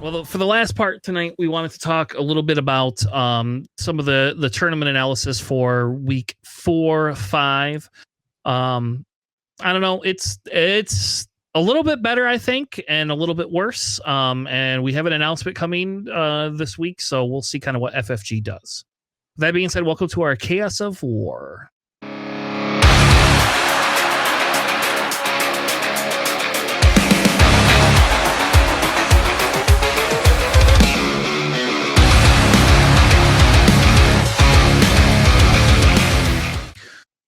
Well, for the last part tonight, we wanted to talk a little bit about some of the tournament analysis for week 4, 5. I don't know. It's a little bit better, I think, and a little bit worse. And we have an announcement coming this week, so we'll see kind of what FFG does. That being said, welcome to our Chaos of War.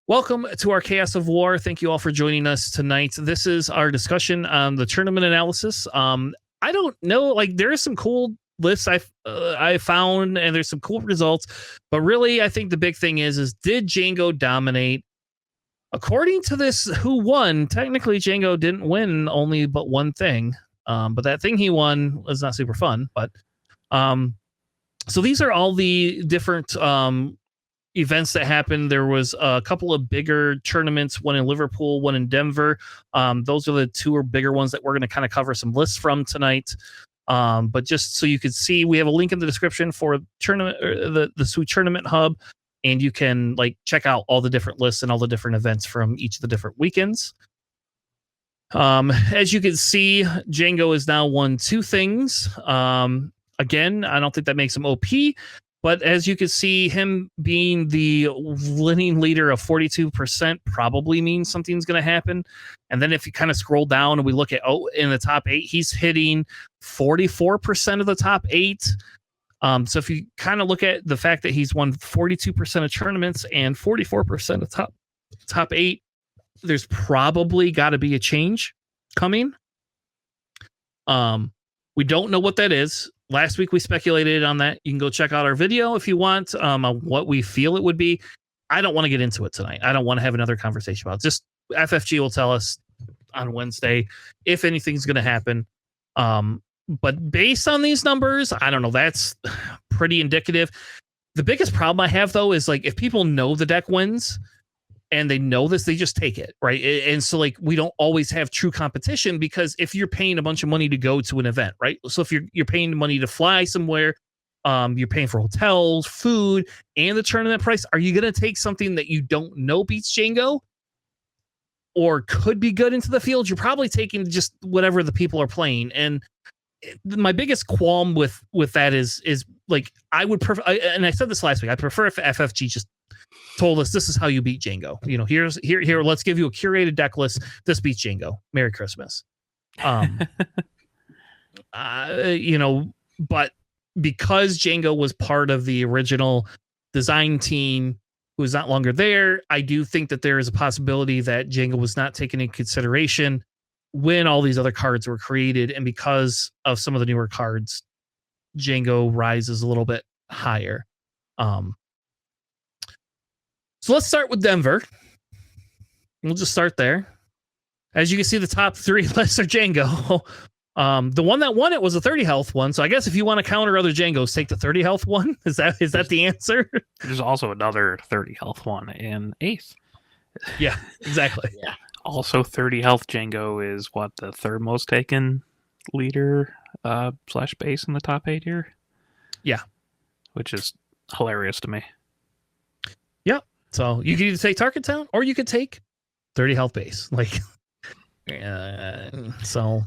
Welcome to our Chaos of War. Thank you all for joining us tonight. This is our discussion on the tournament analysis. I don't know, like there are some cool lists I found, and there's some cool results, but really I think the big thing is did Jango dominate? According to this, who won? Technically, Jango didn't win only but one thing, but that thing he won was not super fun. But so these are all the different events that happened. There was a couple of bigger tournaments, one in Liverpool, one in Denver. Those are the two bigger ones that we're going to kind of cover some lists from tonight. But just so you can see, we have a link in the description for tournament, the Sweet Tournament Hub, and you can like check out all the different lists and all the different events from each of the different weekends. As you can see, Jango has now won 2 things. Again, I don't think that makes him OP. But as you can see, him being the winning leader of 42% probably means something's going to happen. And then if you kind of scroll down and we look at, in the top 8, he's hitting 44% of the top 8. So if you kind of look at the fact that he's won 42% of tournaments and 44% of top 8, there's probably got to be a change coming. We don't know what that is. Last week we speculated on that. You can go check out our video if you want on what we feel it would be. I don't want to get into it tonight. I don't want to have another conversation about it. Just FFG will tell us on Wednesday if anything's going to happen. But based on these numbers, I don't know. That's pretty indicative. The biggest problem I have, though, is like if people know the deck wins and they know this, they just take it, right? And so like we don't always have true competition, because if you're paying a bunch of money to go to an event, right? So if you're paying money to fly somewhere, you're paying for hotels, food, and the tournament price, are you going to take something that you don't know beats Jango or could be good into the field? You're probably taking just whatever the people are playing. And my biggest qualm with that is like I would prefer, and I said this last week, I prefer if FFG just told us this is how you beat Jango. You know, here, let's give you a curated deck list. This beats Jango. Merry Christmas. You know, but because Jango was part of the original design team who is not longer there, I do think that there is a possibility that Jango was not taken into consideration when all these other cards were created. And because of some of the newer cards, Jango rises a little bit higher. So let's start with Denver. We'll just start there. As you can see, the top 3 lists are Jango. The one that won it was a 30 health one. So I guess if you want to counter other Jangos, take the 30 health one. Is that the answer? There's also another 30 health one in 8th. Yeah, exactly. Yeah. Also 30 health Jango is what, the 3rd most taken leader / base in the top 8 here? Yeah. Which is hilarious to me. Yep. So you could either take Target Town or you could take 30 health base. Like, so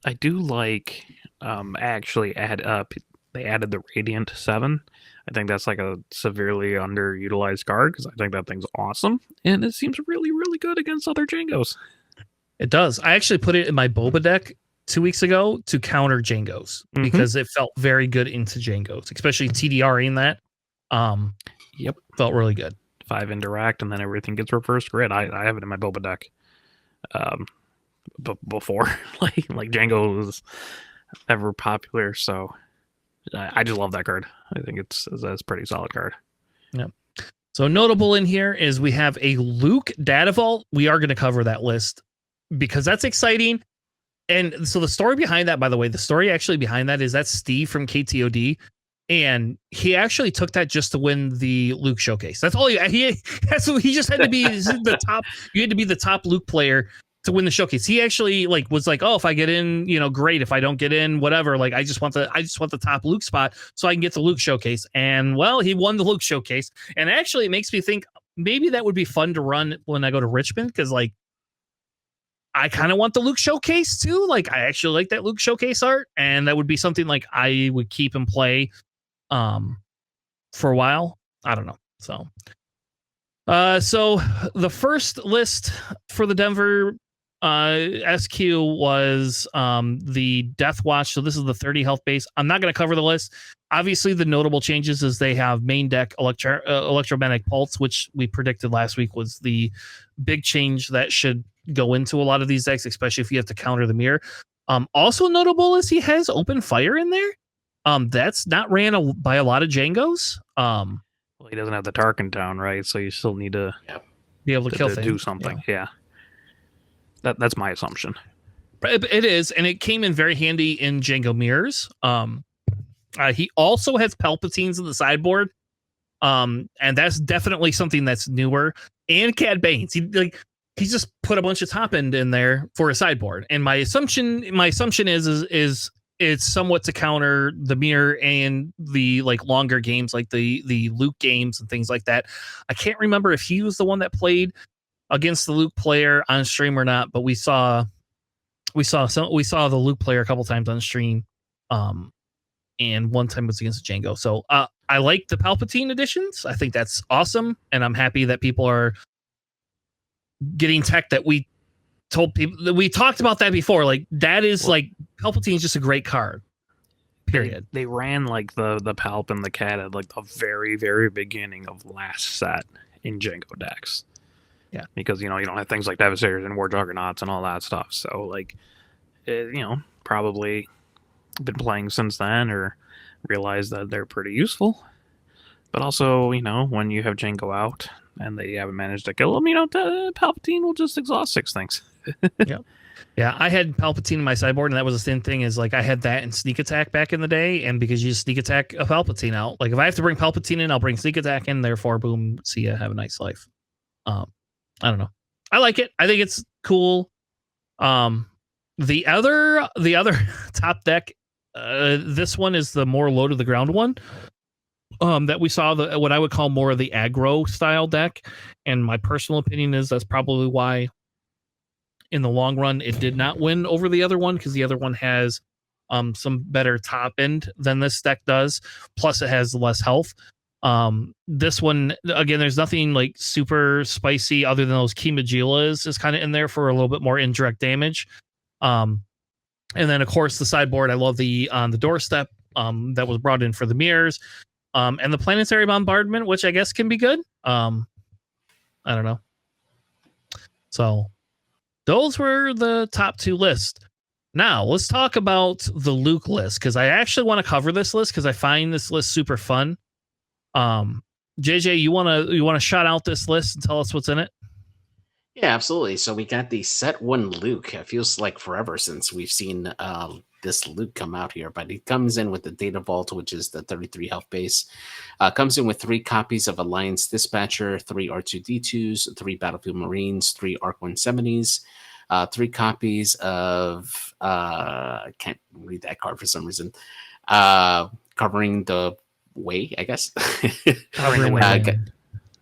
I do like actually they added the Radiant 7. I think that's like a severely underutilized card because I think that thing's awesome. And it seems really, really good against other Jangos. It does. I actually put it in my Boba deck 2 weeks ago to counter Jangos because it felt very good into Jangos, especially TDRing that. Yep. Felt really good. 5 interact and then everything gets reversed grid. I have it in my Boba deck. Before like Jango was ever popular, so I just love that card. I think it's a pretty solid card. Yeah. So notable in here is we have a Luke Data Vault. We are going to cover that list because that's exciting. And so the story behind that, by the way, the story actually behind that is that's Steve from KTOD. And he actually took that just to win the Luke showcase. That's all he just had to be the top. You had to be the top Luke player to win the showcase. He actually like was like, oh, if I get in, great. If I don't get in, whatever. Like I just want the top Luke spot so I can get the Luke showcase. And well, he won the Luke showcase. And actually it makes me think maybe that would be fun to run when I go to Richmond, because like I kind of want the Luke showcase too. Like I actually like that Luke showcase art, and that would be something like I would keep and play for a while. I don't know. So the first list for the Denver SQ was the Death Watch. So this is the 30 health base. I'm not going to cover the list. Obviously, the notable changes is they have main deck electromagnetic pulse, which we predicted last week was the big change that should go into a lot of these decks, especially if you have to counter the mirror. Also notable is he has open fire in there. That's not ran by a lot of Jangos. Well, he doesn't have the Tarkin Town, right? So you still need to be able to kill things. Do something. Yeah. That's my assumption. But it is, and it came in very handy in Jango mirrors. He also has Palpatines in the sideboard, and that's definitely something that's newer. And Cad Bane's. He just put a bunch of top end in there for a sideboard. And my assumption is it's somewhat to counter the mirror and the like longer games, like the Luke games and things like that. I can't remember if he was the one that played against the Luke player on stream or not, but we saw the Luke player a couple times on stream. And one time was against Jango. So I like the Palpatine editions. I think that's awesome. And I'm happy that people are getting tech that we told people that we talked about that before. Like that is like Palpatine is just a great card. Period. They ran like the Palp and the Cat at like the very, very beginning of last set in Jango decks. Yeah. Because, you don't have things like Devastators and War Juggernauts and all that stuff. So like, probably been playing since then or realized that they're pretty useful. But also, when you have Jango out and they haven't managed to kill him, Palpatine will just exhaust 6 things. Yeah, I had Palpatine in my sideboard, and that was the same thing as like I had that in Sneak Attack back in the day, and because you just Sneak Attack a Palpatine out. Like if I have to bring Palpatine in, I'll bring Sneak Attack in, therefore boom, see ya, have a nice life. I don't know. I like it. I think it's cool. The other top deck, this one is the more low to the ground one. That we saw what I would call more of the aggro style deck, and my personal opinion is that's probably why in the long run it did not win over the other one, because the other one has some better top end than this deck does, plus it has less health. This one, again, there's nothing like super spicy other than those Kimajilas is kind of in there for a little bit more indirect damage. And then of course the sideboard, I love the on the doorstep that was brought in for the mirrors. And the planetary bombardment, which I guess can be good. I don't know. So those were the top 2 lists. Now let's talk about the Luke list, because I actually want to cover this list because I find this list super fun. JJ, you wanna shout out this list and tell us what's in it? Yeah, absolutely. So we got the set 1 Luke. It feels like forever since we've seen this Luke come out here, but he comes in with the Data Vault, which is the 33 health base. Comes in with 3 copies of Alliance Dispatcher, 3 R2D2s, 3 Battlefield Marines, 3 ARC 170s, 3 copies of I can't read that card for some reason. Covering the way, I guess. Covering the way.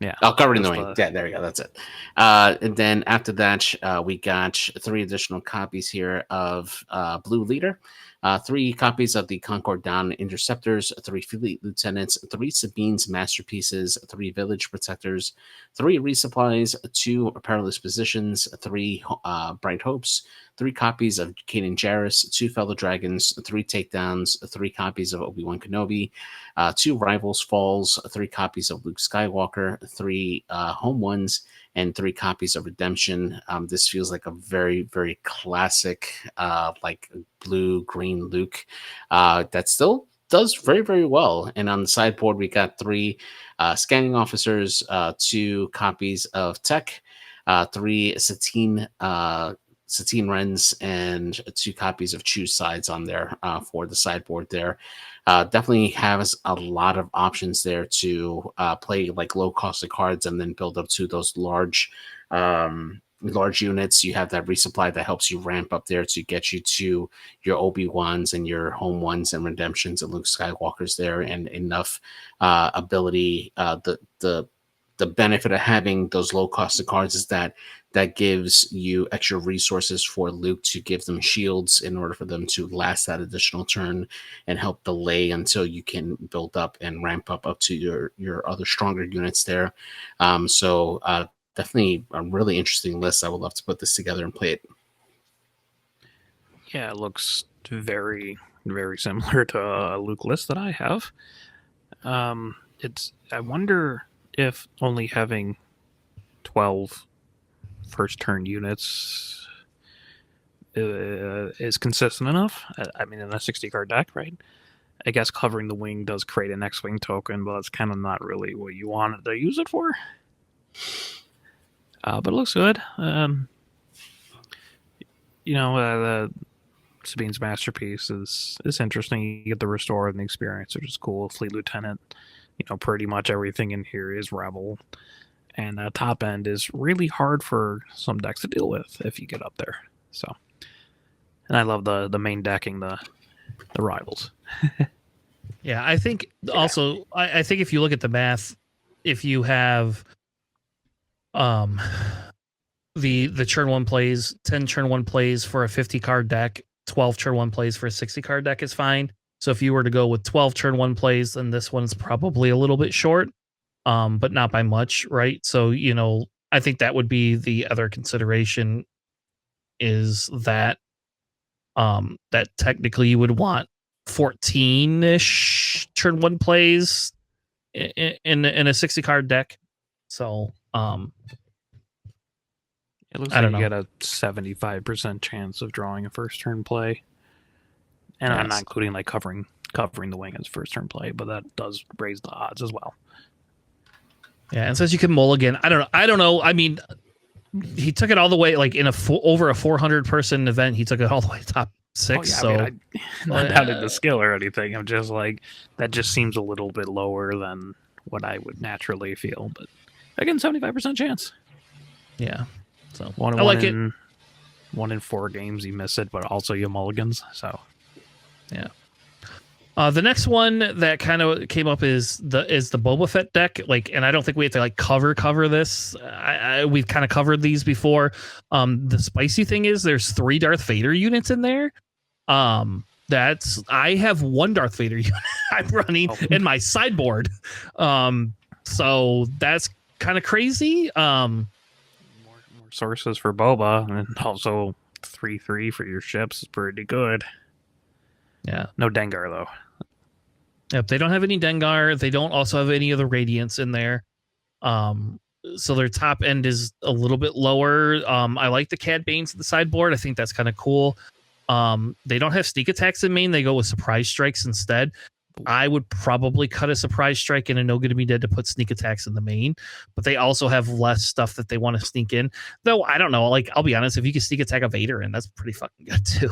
Yeah. Oh, covered in the wing. Yeah, there we go. That's it. And then after that, we got 3 additional copies here of Blue Leader, 3 copies of the Concord Down Interceptors, 3 Fleet Lieutenants, 3 Sabine's Masterpieces, 3 Village Protectors, 3 Resupplies, 2 Perilous Positions, 3 Bright Hopes, 3 copies of Kanan Jarrus, 2 Fellow Dragons, 3 Takedowns, 3 copies of Obi-Wan Kenobi, 2 Rivals Falls, 3 copies of Luke Skywalker, 3 Home Ones, and 3 copies of Redemption. This feels like a very, very classic, like blue-green Luke that still does very, very well. And on the sideboard, we got 3 Scanning Officers, 2 copies of Tech, 3 Satine Wrens, and 2 copies of Choose Sides on there for the sideboard there. Definitely has a lot of options there to play like low cost of cards and then build up to those large large units, you have that resupply that helps you ramp up there to get you to your Obi-Wans and your home ones and redemptions and Luke Skywalkers there, and enough ability. The benefit of having those low cost of cards is that gives you extra resources for Luke to give them shields in order for them to last that additional turn and help delay until you can build up and ramp up to your other stronger units there. So definitely a really interesting list. I would love to put this together and play it. Yeah, it looks very, very similar to a Luke list that I have. I wonder if only having 12 first turn units is consistent enough. I mean, in a 60 card deck, right? I guess covering the wing does create an X-Wing token, but that's kind of not really what you wanted to use it for. But it looks good. The Sabine's Masterpiece is interesting. You get the restore and the experience, which is cool. Fleet Lieutenant, pretty much everything in here is Rebel. And top end is really hard for some decks to deal with if you get up there. So, and I love the main decking, the rivals. Yeah, I think also, I think if you look at the math, if you have the turn 1 plays, 10 turn 1 plays for a 50 card deck, 12 turn 1 plays for a 60 card deck is fine. So if you were to go with 12 turn 1 plays, then this one's probably a little bit short, but not by much, right? So, I think that would be the other consideration, is that that technically you would want 14-ish turn 1 plays in a 60 card deck. So it looks like you get a 75% chance of drawing a first turn play. And yes. I'm not including like covering the wing as first turn play, but that does raise the odds as well. Yeah, and since you can mulligan, I don't know. I mean, he took it all the way, like in over a 400 person event, he took it all the way top 6. Oh, yeah, so I'm not doubting the skill or anything. I'm just like, that just seems a little bit lower than what I would naturally feel. But again, 75% chance. Yeah. So I like it. 1 in 4 games you miss it, but also you mulligans. So yeah. The next one that kind of came up is the Boba Fett deck. Like, and I don't think we have to like cover this. We've kind of covered these before. The spicy thing is there's 3 Darth Vader units in there. I have 1 Darth Vader unit I'm running in my sideboard. So that's kind of crazy. More sources for Boba, and also 3/3 for your ships is pretty good. Yeah. No Dengar though. Yep, they don't have any Dengar. They don't also have any of the Radiants in there. So their top end is a little bit lower. I like the Cad Banes at the sideboard. I think that's kind of cool. They don't have sneak attacks in main. They go with surprise strikes instead. I would probably cut a surprise strike and a no good to be dead to put sneak attacks in the main, but they also have less stuff that they want to sneak in. Though I don't know, like I'll be honest, if you can sneak attack a Vader in, that's pretty fucking good too.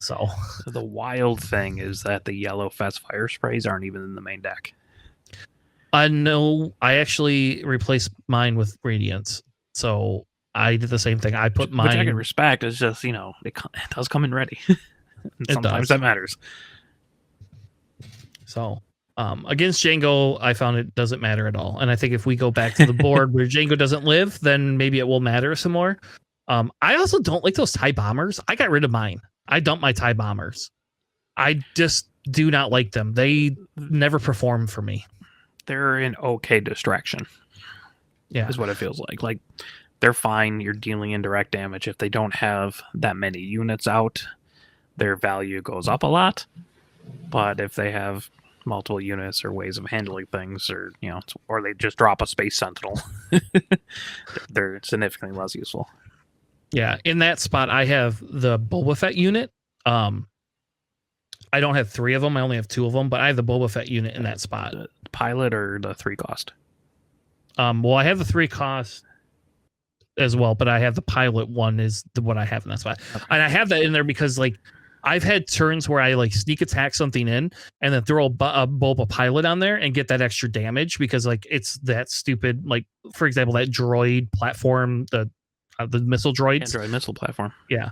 So the wild thing is that the yellow fast fire sprays aren't even in the main deck. No, I actually replaced mine with Radiance, so I did the same thing. I put mine. Which I can respect. It's just it does come in ready. And sometimes that matters. So against Jango, I found it doesn't matter at all. And I think if we go back to the board where Jango doesn't live, then maybe it will matter some more. I also don't like those TIE bombers. I got rid of mine. I dumped my TIE bombers. I just do not like them. They never perform for me. They're an okay distraction. Yeah. Is what it feels like. Like, they're fine. You're dealing indirect damage. If they don't have that many units out, their value goes up a lot. But if they have multiple units or ways of handling things, or or they just drop a Space Sentinel, they're significantly less useful. Yeah, in that spot, I have the Boba Fett unit. I don't have 3 of them. I only have 2 of them, but I have the Boba Fett unit in that spot. The pilot or the 3 cost? Well, I have the 3 cost as well, but I have the pilot one is what I have in that spot. Okay. And I have that in there because like I've had turns where I like sneak attack something in and then throw a Boba pilot on there and get that extra damage because like it's that stupid, like for example, that droid platform, the the missile droids. Android missile platform. Yeah,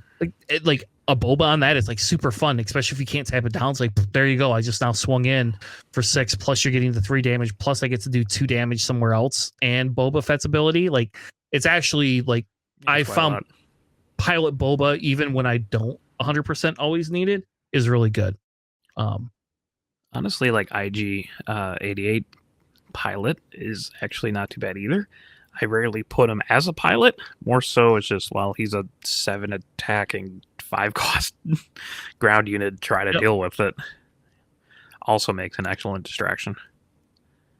like a boba on that is like super fun, especially if you can't tap it down. It's like, there you go. I just now swung in for 6, plus you're getting the 3 damage, plus I get to do 2 damage somewhere else. And Boba Fett's ability, like, it's actually like, I found pilot Boba, even when I don't 100% always need it, is really good. Honestly, like IG 88 pilot is actually not too bad either. I rarely put him as a pilot. More so, it's just, well, he's a 7 attacking, 5 cost ground unit. Try to deal with it. Also makes an excellent distraction.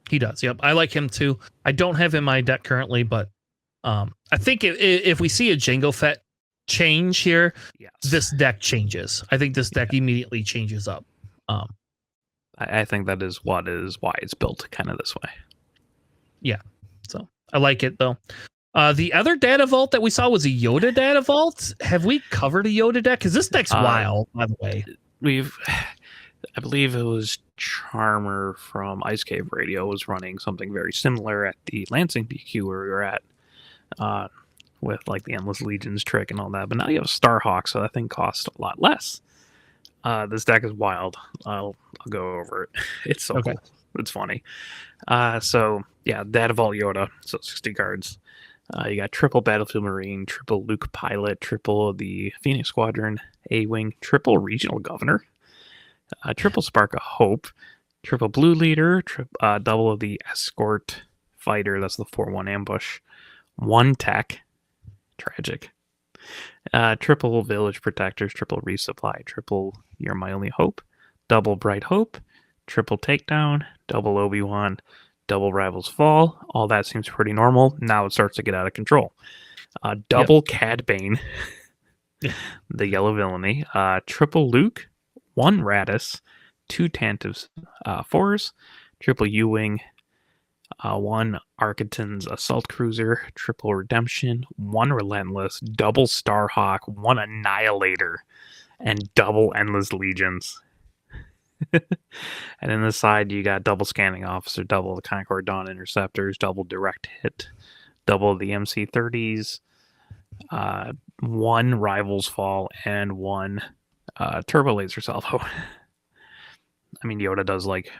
He does. Yep, I like him too. I don't have him in my deck currently, but I think if we see a Jango Fett change here, this deck changes. I think this deck immediately changes up. I think that is why it's built kind of this way. Yeah. So I like it though. The other data vault that we saw was a Yoda data vault. Have we covered a Yoda deck? Because this deck's wild, by the way. I believe it was Charmer from Ice Cave Radio was running something very similar at the Lansing BQ where we were at, with like the Endless Legions trick and all that. But now you have Starhawk, so that thing costs a lot less. This deck is wild. I'll go over it. It's so cool. It's funny. So yeah, Data Vault Yoda. So 60 cards. You got triple Battlefield Marine, triple Luke Pilot, triple the Phoenix Squadron A-Wing, triple Regional Governor, triple Spark of Hope, triple Blue Leader, double of the Escort Fighter. That's the 4/1 ambush. 1 tech. Tragic. Triple Village Protectors, triple Resupply, triple You're My Only Hope, double Bright Hope, triple Takedown, double Obi-Wan, double Rivals Fall. All that seems pretty normal. Now it starts to get out of control. Double Cad Bane, the Yellow Villainy, triple Luke, 1 Radis, 2 Tantive 4s, triple U-Wing, 1 Architon's Assault Cruiser, triple Redemption, 1 Relentless, double Starhawk, 1 Annihilator, and double Endless Legions. And in the side, you got double Scanning Officer, double the Concord Dawn Interceptors, double Direct Hit, double the MC-30s, 1 Rivals Fall, and 1 Turbo Laser Salvo. I mean, Yoda does like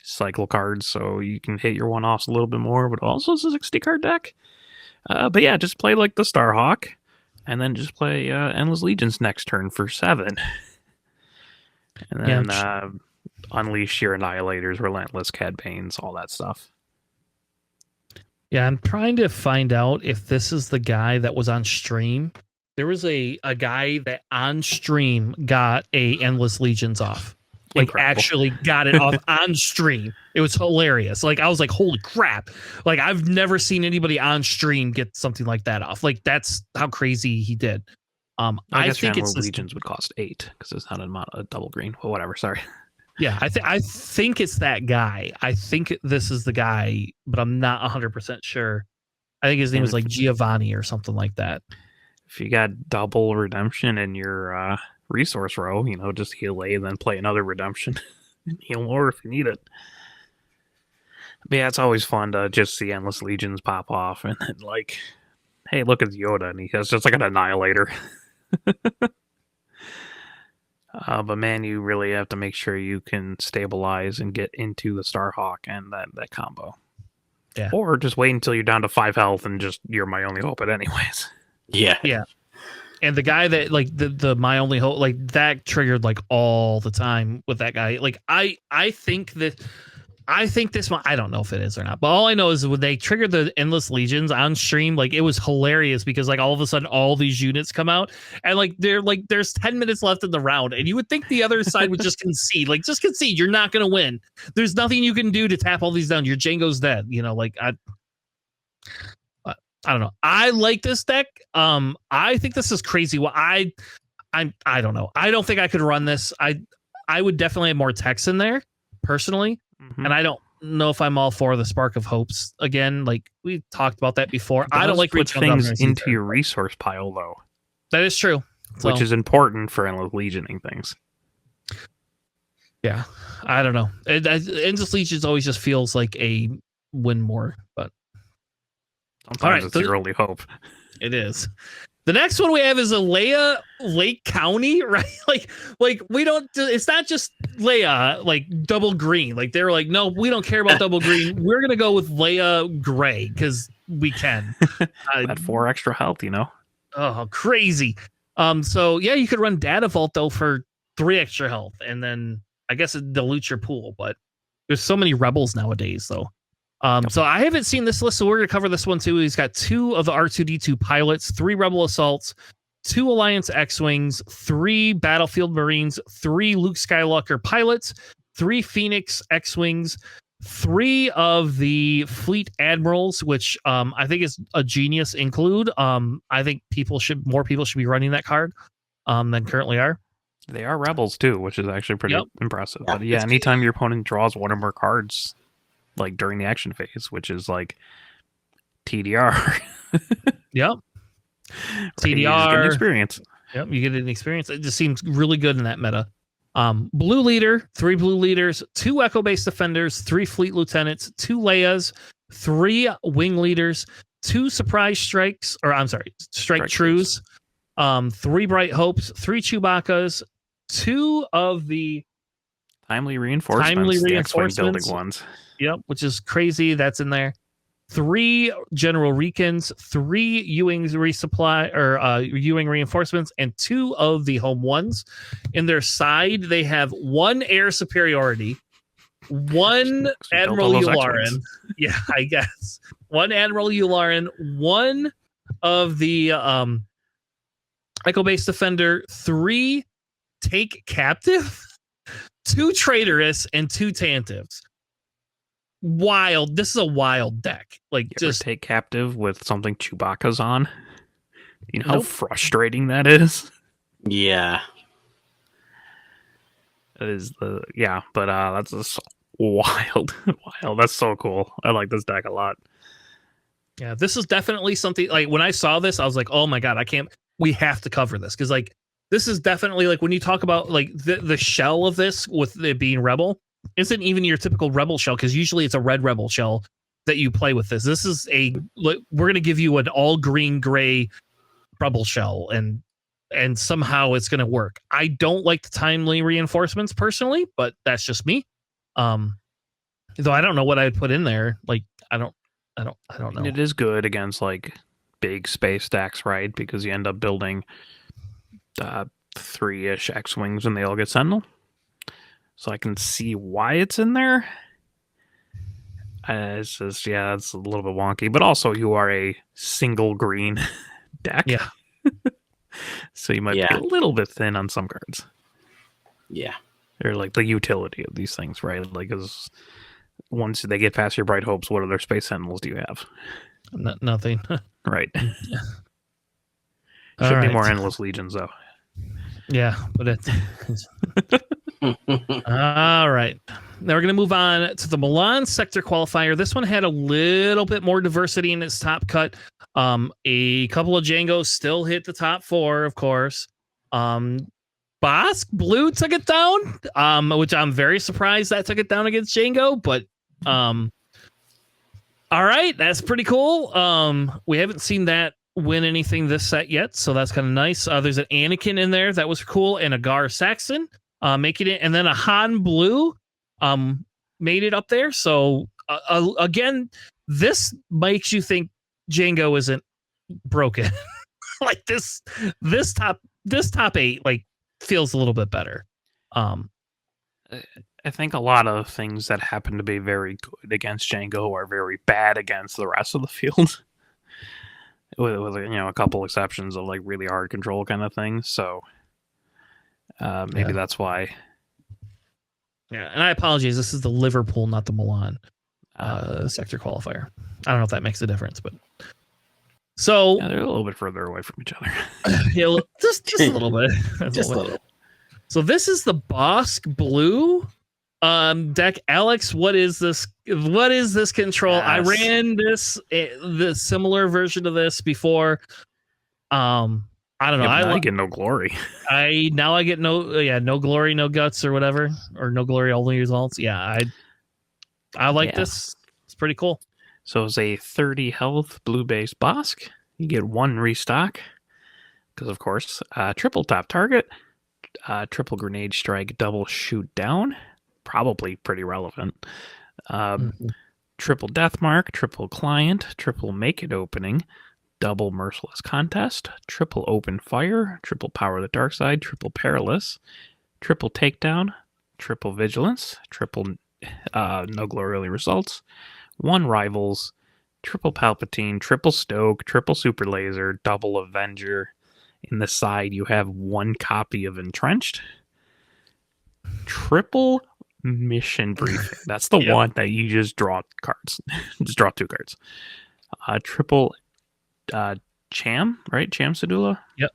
cycle cards, so you can hit your one-offs a little bit more, but also it's a 60-card deck. But yeah, just play like the Starhawk, and then just play Endless Legions next turn for 7. And then unleash your Annihilators, Relentless, Cad Banes, all that stuff. Yeah, I'm trying to find out if this is the guy that was on stream. There was a guy that on stream got a Endless Legions off. Like, incredible. Actually got it off on stream. It was hilarious. Like, I was like, holy crap. Like, I've never seen anybody on stream get something like that off. Like, that's how crazy he did. I think it's Legions would cost 8 because it's not a double green. Well, whatever. Sorry. Yeah, I think it's that guy. I think this is the guy, but I'm not 100% sure. I think his name was like Giovanni or something like that. If you got double Redemption in your resource row, just heal A, then play another Redemption. Heal more if you need it. But yeah, it's always fun to just see Endless Legions pop off and then like, hey, look at Yoda, and he has just like an Annihilator. But man, you really have to make sure you can stabilize and get into the Starhawk and that combo. Yeah. Or just wait until you're down to 5 health and just You're My Only Hope it anyways. Yeah. Yeah. And the guy that like the My Only Hope, like that triggered like all the time with that guy. Like I think this one, I don't know if it is or not, but all I know is when they triggered the Endless Legions on stream, like it was hilarious because like all of a sudden all these units come out and like there's 10 minutes left in the round and you would think the other side would just concede. Like, just concede, you're not gonna win. There's nothing you can do to tap all these down. Your Jango's dead. Like I don't know. I like this deck. I think this is crazy. Well, I don't know. I don't think I could run this. I would definitely have more text in there personally. Mm-hmm. And I don't know if I'm all for the Spark of Hopes again. Like we talked about that before. I don't like put things into your resource pile though. That is true. Which is important for Endless Legioning things. Yeah. I don't know. Endless Legions always just feels like a win more, but sometimes it's your only hope. It is. The next one we have is a Leia Lake County, right? Like we don't. It's not just Leia like double green. Like they're like, no, we don't care about double green. We're gonna go with Leia Gray because we can. At 4 extra health, you know. Oh, crazy. So yeah, you could run Data Vault though for 3 extra health, and then I guess it dilutes your pool. But there's so many rebels nowadays, though. So I haven't seen this list, so we're going to cover this one too. He's got 2 of the R2D2 pilots, 3 Rebel Assaults, 2 Alliance X-Wings, 3 Battlefield Marines, 3 Luke Skywalker pilots, 3 Phoenix X-Wings, 3 of the Fleet Admirals, which I think is a genius include. I think more people should be running that card than currently are. They are rebels too, which is actually pretty impressive. Yeah, but yeah, anytime your opponent draws 1 or more cards, like during the action phase, which is like TDR. Yep. TDR experience. Yep, you get an experience. It just seems really good in that meta. Blue leader, 3 blue leaders, 2 Echo Base defenders, 3 fleet lieutenants, 2 Leias, 3 wing leaders, 2 surprise strike trues, 3 bright hopes, 3 Chewbaccas, 2 of the timely reinforcements, the X-Wing building ones. Yep, which is crazy. That's in there. 3 General Recons, 3 Ewing resupply or Ewing reinforcements, and 2 of the home ones. In their side, they have 1 air superiority, 1 Admiral Yularen. Yeah, I guess 1 Admiral Yularen, 1 of the Echo Base Defender, 3 Take Captive, 2 Traitorous, and 2 Tantives. Wild. This is a wild deck. Like, you just take captive with something Chewbacca's on. You know how frustrating that is. Yeah, That is but that's just wild. That's so cool. I like this deck a lot. Yeah, this is definitely something. Like when I saw this, I was like, oh my god, we have to cover this because like this is definitely like when you talk about like the shell of this with it being Rebel. Isn't even your typical Rebel shell because usually it's a red Rebel shell that you play with this. This is we're going to give you an all green gray Rebel shell and somehow it's going to work. I don't like the timely reinforcements personally, but that's just me. Though I don't know what I'd put in there. Like I don't know. And it is good against like big space stacks, right? Because you end up building 3-ish X-Wings and they all get Sentinel. So I can see why it's in there. It's just, it's a little bit wonky. But also, you are a single green deck. Yeah. So you might be a little bit thin on some cards. Yeah. Or like the utility of these things, right? Like, because once they get past your Bright Hopes, what other Space Sentinels do you have? Nothing. Right. Yeah. Should be more Endless Legions, though. Yeah, but it's... All right. Now we're going to move on to the Milan sector qualifier. This one had a little bit more diversity in its top cut. A couple of Jangos still hit the top 4, of course. Bosk Blue took it down, which I'm very surprised that took it down against Jango, but all right, that's pretty cool. We haven't seen that win anything this set yet, so that's kind of nice. There's an Anakin in there that was cool, and a Gar Saxon making it, and then a Han Blue made it up there. So again, this makes you think Jango isn't broken. Like this top 8 like feels a little bit better. I think a lot of things that happen to be very good against Jango are very bad against the rest of the field. with a couple exceptions of like really hard control kind of things. So maybe that's why. Yeah, and I apologize. This is the Liverpool, not the Milan sector qualifier. I don't know if that makes a difference, but so they're a little bit further away from each other. Yeah, just a little bit. Just a little. So this is the Bosk Blue deck. Alex, what is this? What is this control? Yes. I ran the similar version of this before. I don't know. I get no glory. I get no glory, no guts, or whatever, or no glory, only results. Yeah, I like this. It's pretty cool. So it's a 30 health blue base Bosk. You get 1 restock, because of course, triple top target, triple grenade strike, double shoot down, probably pretty relevant. Triple death mark, triple client, triple make it opening, double merciless contest, triple open fire, triple power of the dark side, triple perilous, triple takedown, triple vigilance, triple no glory results, 1 rivals, triple Palpatine, triple Stoke, triple Super Laser, double Avenger. In the side, you have 1 copy of Entrenched, triple Mission Briefing. That's the one that you just draw cards. Just draw 2 cards. Triple Cham, right? Cham Sedula? Yep.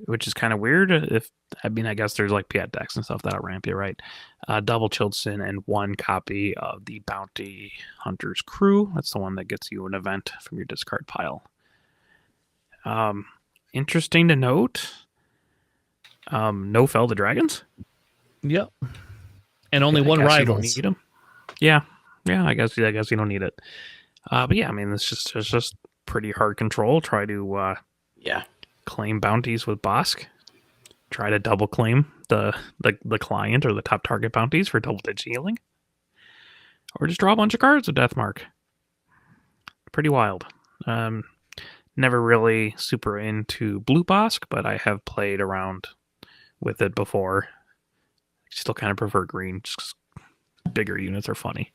Which is kind of weird. I guess there's like Piet decks and stuff that'll ramp you, right? Double Chilled Sin and 1 copy of the Bounty Hunter's Crew. That's the one that gets you an event from your discard pile. Interesting to note. No Fell the Dragons. Yep. And only 1 rivals. You don't need them. Yeah. I guess you don't need it. But yeah, I mean, it's just pretty hard control. Try to claim bounties with Bosk. Try to double claim the client or the top target bounties for double digit healing. Or just draw a bunch of cards with Deathmark. Pretty wild. Never really super into Blue Bosk, but I have played around with it before. Still kind of prefer green, just 'cause bigger units are funny.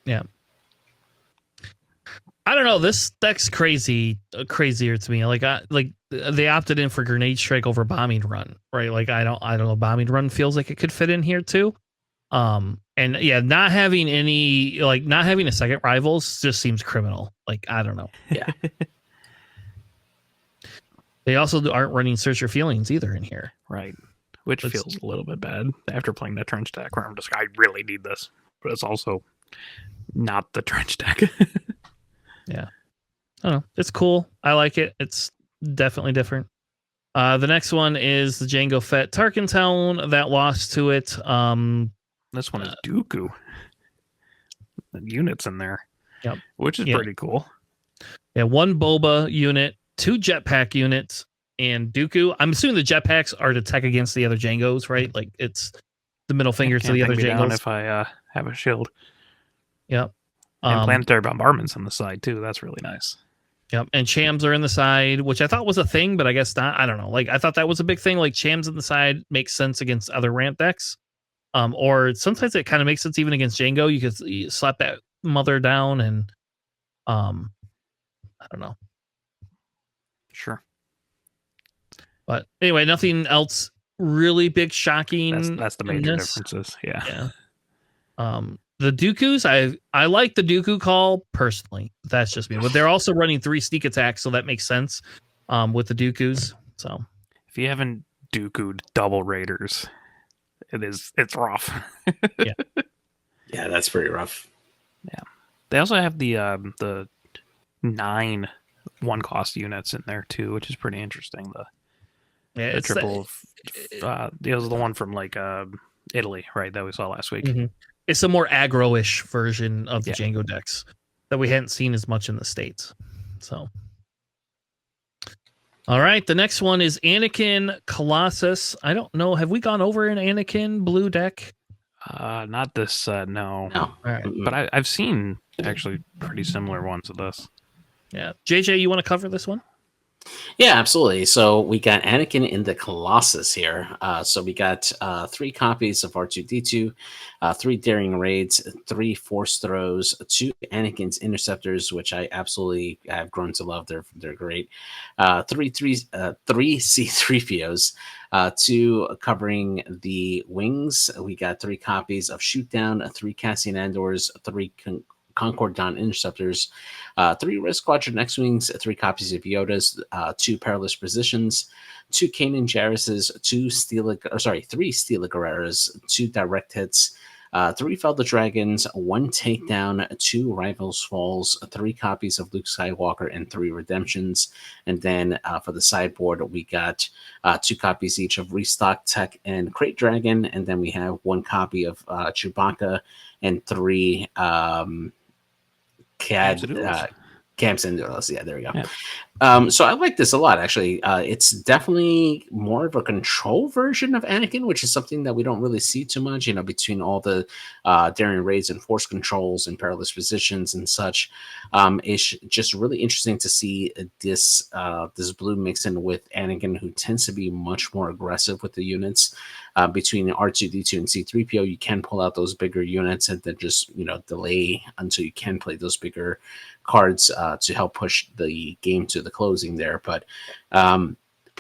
Yeah. I don't know. This deck's crazier to me. Like they opted in for Grenade Strike over Bombing Run, right? Like I don't know. Bombing Run feels like it could fit in here too. And yeah, not having a second rivals just seems criminal. Like I don't know. Yeah. They also aren't running Search Your Feelings either in here, right? Which feels a little bit bad after playing that trench deck where I'm just, I really need this. But it's also not the trench deck. Yeah. I don't know. It's cool. I like it. It's definitely different. The next one is the Jango Fett Tarkentown that lost to it. This one is Dooku. The units in there. Yep. Which is pretty cool. Yeah, 1 Boba unit, 2 jetpack units, and Dooku. I'm assuming the jetpacks are to tech against the other Jangos, right? Like it's the middle finger to the other Jangos. If I have a shield. Yep. And planetary bombardments on the side too. That's really nice. Yep. And Chams are in the side, which I thought was a thing, but I guess not. I don't know. Like I thought that was a big thing. Like Chams in the side makes sense against other ramp decks. Or sometimes it kind of makes sense even against Jango. You could slap that mother down and I don't know. Sure. But anyway, nothing else really big shocking. That's the major differences. Yeah. The Dooku's, I like the Dooku call personally. That's just me. But they're also running 3 sneak attacks, so that makes sense with the Dooku's. So if you haven't Dooku'd double Raiders, it's rough. Yeah. Yeah, that's pretty rough. Yeah. They also have the 9 1-cost units in there too, which is pretty interesting. The triple it was the one from like Italy, right, that we saw last week. Mm-hmm. It's a more aggro-ish version of the Jango decks that we hadn't seen as much in the States. So all right, the next one is Anakin Colossus. I don't know. Have we gone over an Anakin blue deck? Not this, no. No. All right. But I've seen actually pretty similar ones to this. Yeah. JJ, you want to cover this one? Yeah, absolutely. So we got Anakin in the Colossus here. So we got 3 copies of R2-D2, 3 Daring Raids, 3 Force Throws, 2 Anakin's Interceptors, which I absolutely have grown to love. They're great. 3 C-3POs, 2 covering the wings. We got 3 copies of Shootdown, 3 Cassian Andors, 3 Concord Dawn Interceptors, 3 Red Squadron X-Wings, 3 copies of Yodas, 2 Perilous Positions, 2 Kanan Jarruses, 3 Steel Guerreras, 2 Direct Hits, 3 Felder Dragons, 1 Takedown, 2 Rivals Falls, 3 copies of Luke Skywalker, and 3 Redemptions. And then for the sideboard, we got 2 copies each of Restock Tech and Crate Dragon, and then we have 1 copy of Chewbacca and 3 CAD Camp Cinderellas. Yeah, there we go. Yeah. So I like this a lot, actually. It's definitely more of a control version of Anakin, which is something that we don't really see too much, between all the daring raids and force controls and perilous positions and such. It's just really interesting to see this blue mix in with Anakin, who tends to be much more aggressive with the units. Between R2D2 and C3PO, you can pull out those bigger units and then just delay until you can play those bigger cards to help push the game to the closing there. But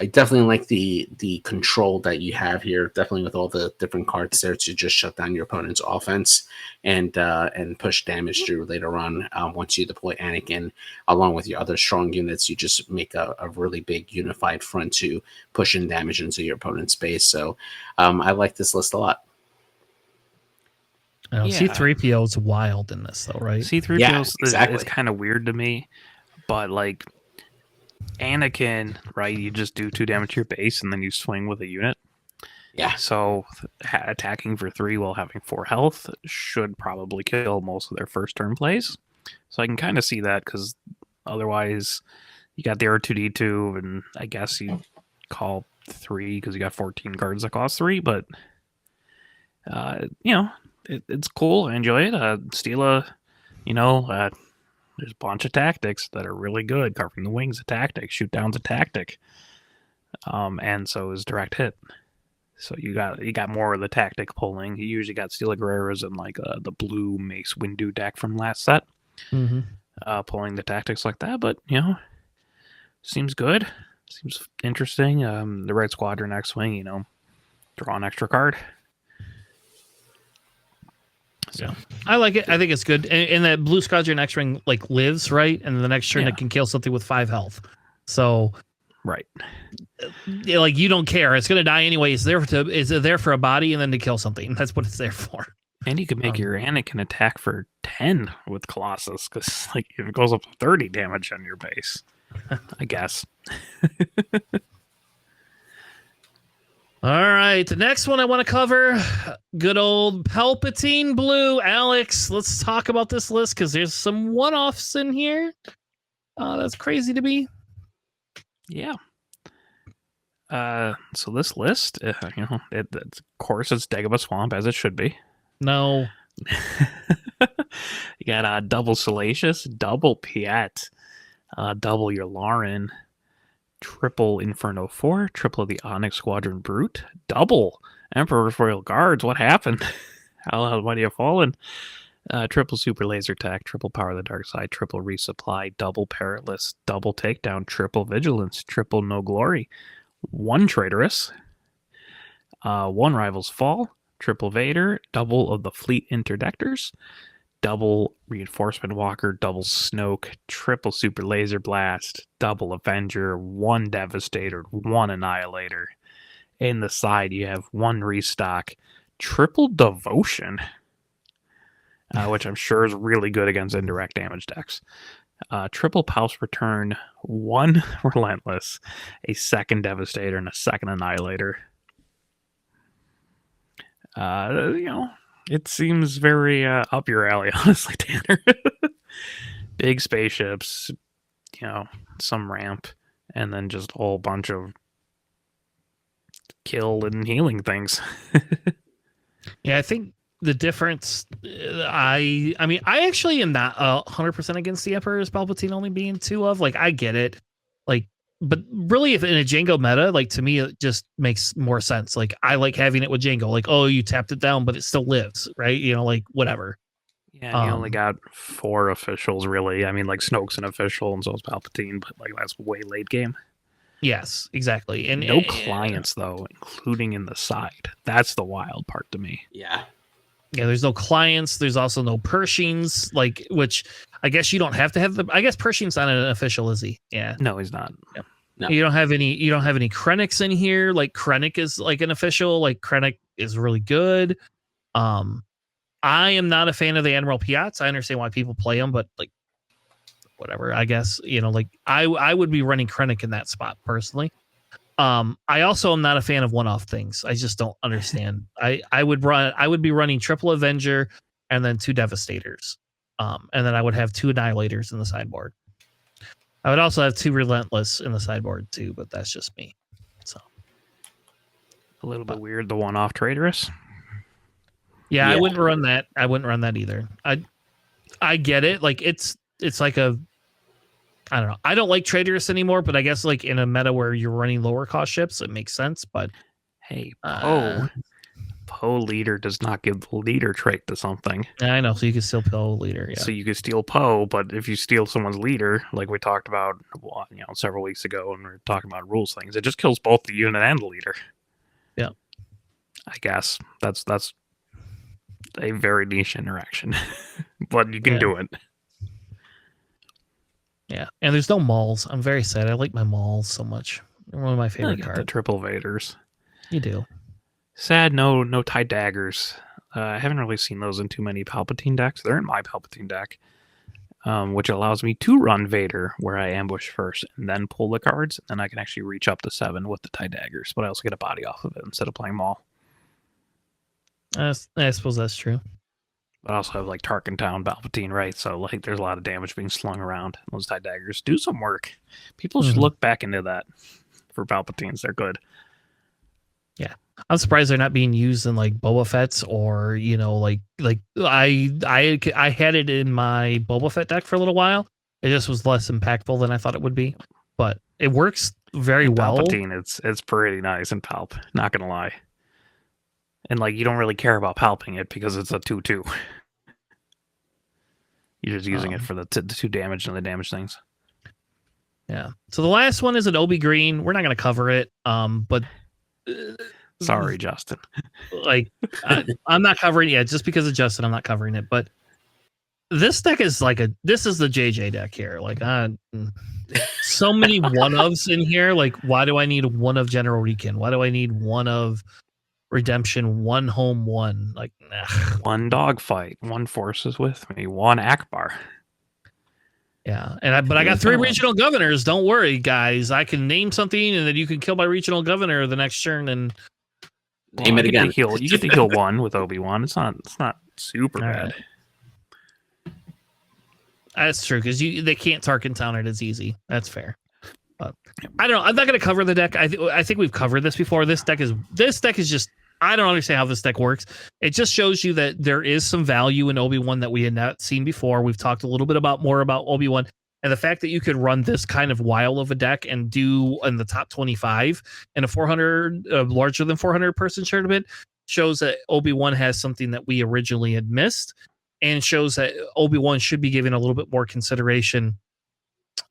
I definitely like the control that you have here, definitely with all the different cards there to just shut down your opponent's offense and push damage through later on. Once you deploy Anakin along with your other strong units, you just make a really big unified front to push in damage into your opponent's base. So I like this list a lot. C3PO is wild in this, though, right? C3PO is kind of weird to me, but like Anakin, right? You just do 2 damage to your base and then you swing with a unit. Yeah. So attacking for 3 while having 4 health should probably kill most of their first turn plays. So I can kind of see that, because otherwise you got the R2D2, and I guess you call 3 because you got 14 cards that cost 3, but it's cool. I enjoy it. Steela, there's a bunch of tactics that are really good. Carving the Wings a tactic, shoot down's a tactic, and so is direct hit. So you got more of the tactic pulling. You usually got Steela Guerreras and like the blue Mace Windu deck from last set, pulling the tactics like that. But seems good. Seems interesting. The Red Squadron X-Wing, draw an extra card. So yeah. I like it. I think it's good. And that Blue Squadron X-Wing lives, right? And the next turn it can kill something with 5 health. So right. You don't care. It's gonna die anyway. It's there for a body and then to kill something. That's what it's there for. And you could make your Anakin attack for 10 with Colossus, because it goes up to 30 damage on your base. I guess. All right, the next one I want to cover, good old Palpatine Blue. Alex, let's talk about this list, because there's some one-offs in here. That's crazy to me. Yeah. So this list, of course, it's Dagobah Swamp, as it should be. No. You got double Salacious, double Piet, double Yularen, triple Inferno 4, triple the Onyx Squadron Brute, double Emperor's Royal Guards. What happened? How might you have fallen? Triple Super Laser Attack, triple Power of the Dark Side, triple Resupply, double Perilous, double Takedown, triple Vigilance, triple No Glory, 1 Traitorous, 1 Rival's Fall, triple Vader, double of the Fleet Interdictors, double Reinforcement Walker, double Snoke, triple Super Laser Blast, double Avenger, 1 Devastator, 1 Annihilator. In the side, you have 1 Restock, triple Devotion, which I'm sure is really good against indirect damage decks. Triple Pulse Return, 1 Relentless, a 2nd Devastator, and a 2nd Annihilator. It seems very up your alley, honestly, Tanner. Big spaceships, some ramp, and then just a whole bunch of kill and healing things. Yeah, I think the difference, I mean, I actually am not 100% against the Emperor's Palpatine only being 2 of. I get it. But really, if in a Jango meta, to me, it just makes more sense. I like having it with Jango. Oh, you tapped it down, but it still lives, right? Whatever. Yeah, you only got 4 officials, really. I mean, Snoke's an official, and so is Palpatine, but that's way late game. Yes, exactly. And no clients, though, including in the side. That's the wild part to me. Yeah. Yeah, there's no clients. There's also no Pershings, which I guess you don't have to have I guess Pershing's not an official, is he? Yeah. No, he's not. Yep. No. You don't have any Krennics in here. Krennic is an official. Krennic is really good. I am not a fan of the Admiral Piats. I understand why people play them, but whatever, I guess. I would be running Krennic in that spot personally. I also am not a fan of one-off things. I just don't understand. I would be running triple Avenger and then 2 Devastators. And then I would have 2 Annihilators in the sideboard. I would also have 2 Relentless in the sideboard too, but that's just me. So A little bit weird, the one-off Traitorous. Yeah, I wouldn't run that. I wouldn't run that either. I get it. Like it's like a, I don't know. I don't like Traitorous anymore, but I guess like in a meta where you're running lower cost ships, it makes sense. But hey, Poe leader does not give the leader trait to something. I know, so you can still Poe leader. Yeah. So you can steal Poe, but if you steal someone's leader, like we talked about, several weeks ago when we were talking about rules things, it just kills both the unit and the leader. Yeah. I guess that's a very niche interaction, but you can do it. Yeah, and there's no mauls. I'm very sad. I like my mauls so much. They're one of my favorite cards. The triple Vaders. You do. Sad, no tie daggers. I haven't really seen those in too many Palpatine decks. They're in my Palpatine deck, which allows me to run Vader where I ambush first and then pull the cards, and then I can actually reach up to 7 with the tie daggers. But I also get a body off of it instead of playing Maul. I suppose that's true. But I also have like Tarkentown Palpatine, right? So like there's a lot of damage being slung around. Those tie daggers do some work. People should look back into that for Palpatines. They're good. Yeah. I'm surprised they're not being used in like Boba Fett's or, like I had it in my Boba Fett deck for a little while. It just was less impactful than I thought it would be, but it works very well. Palpatine, it's pretty nice in Palp, not gonna lie. And like you don't really care about palping it because it's a 2/2. You're just using it for the 2 damage and the damage things. Yeah. So the last one is an Obi Green. We're not going to cover it. But sorry, Justin. Like I'm not covering it just because of Justin. I'm not covering it. But this deck is like this is the JJ deck here. Like so many one ofs in here. Like why do I need one of General Rekin? Why do I need one of Redemption, 1 home 1? Like one dogfight, 1 forces with me, 1 Akbar. Yeah, but I got 3 regional governors. Don't worry, guys. I can name something, and then you can kill my regional governor the next turn. And name it again. You get to heal 1 with Obi-Wan. It's not super bad. Right. That's true because they can't Tarkentown it as easy. That's fair. But I don't know. I'm not going to cover the deck. I think we've covered this before. This deck is just. I don't understand how this deck works. It just shows you that there is some value in Obi-Wan that we had not seen before. We've talked a little bit more about Obi-Wan, and the fact that you could run this kind of wild of a deck and do in the top 25 in a 400 larger than 400 person tournament shows that Obi-Wan has something that we originally had missed, and shows that Obi-Wan should be given a little bit more consideration.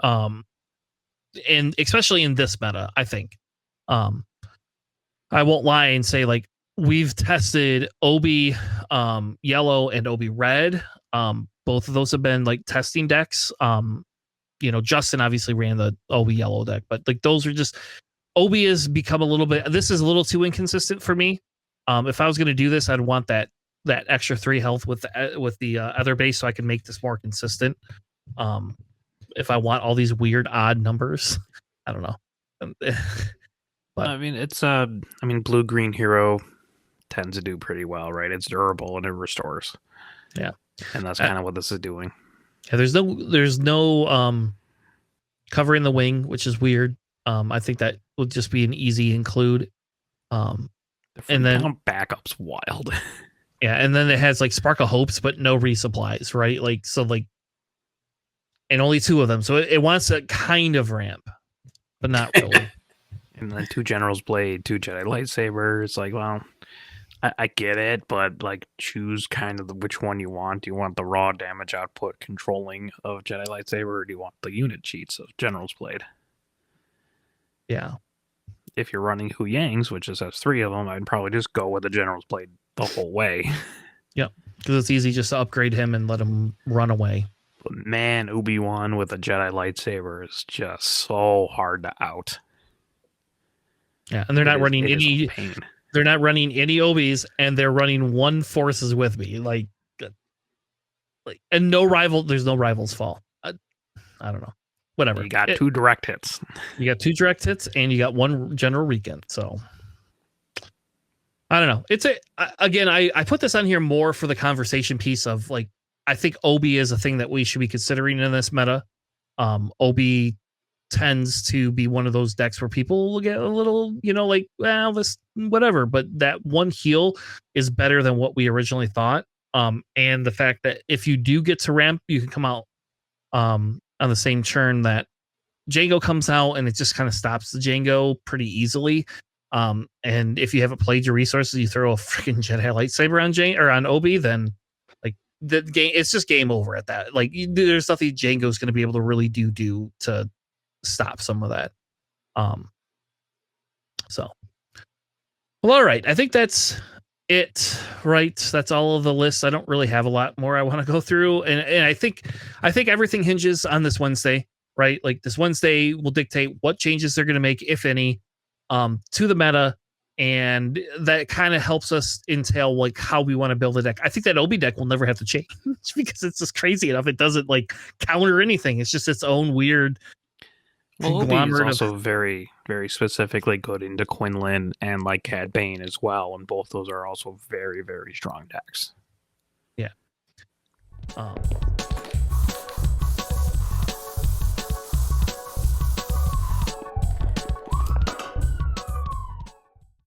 And especially in this meta, I think. I won't lie and say like we've tested Obi yellow and Obi red. Both of those have been like testing decks. Justin obviously ran the Obi yellow deck, but like those are just Obi has become a little bit. This is a little too inconsistent for me. If I was going to do this, I'd want that extra 3 health with the other base so I can make this more consistent. If I want all these weird odd numbers, I don't know. But I mean, it's blue green hero tends to do pretty well, right? It's durable and it restores. Yeah, and that's kind of what this is doing. Yeah, there's no covering the wing, which is weird. I think that would just be an easy include. And then backup's wild. Yeah, and then it has like Spark of Hopes, but no resupplies, right? Like so, like. And only 2 of them. So it wants a kind of ramp, but not really. And then 2 General's Blade, 2 Jedi Lightsabers. Like, well, I get it, but like choose kind of which one you want. Do you want the raw damage output controlling of Jedi Lightsaber, or do you want the unit cheats of General's Blade? Yeah. If you're running Hu Yang's, which just has 3 of them, I'd probably just go with the General's Blade the whole way. Yep. Because it's easy just to upgrade him and let him run away. But man, Obi-Wan with a Jedi lightsaber is just so hard to out. Yeah, and they're not running any. They're not running any Obis, and they're running 1 forces with me. Like, and no rival. There's no rivals fall. I don't know. Whatever. You got 2 direct hits. You got 2 direct hits, and you got 1 General Rekin. So I don't know. I put this on here more for the conversation piece of like. I think Obi is a thing that we should be considering in this meta. Obi tends to be one of those decks where people will get a little, like, well, this whatever, but that one heal is better than what we originally thought. And the fact that if you do get to ramp, you can come out on the same churn that Jango comes out, and it just kind of stops the Jango pretty easily. And if you haven't played your resources, you throw a freaking Jedi lightsaber on Obi, then like the game, it's just game over at that. Like there's nothing Jango's going to be able to really do to stop some of that. So, well, all right. I think that's it, right? That's all of the lists. I don't really have a lot more I want to go through, and I think everything hinges on this Wednesday, right? Like this Wednesday will dictate what changes they're going to make, if any, to the meta, and that kind of helps us entail like how we want to build a deck. I think that Obi deck will never have to change because it's just crazy enough. It doesn't like counter anything. It's just its own weird. Well, Obi is also very, very specifically good into Quinlan and like Cad Bane as well, and both those are also very, very strong decks. Yeah.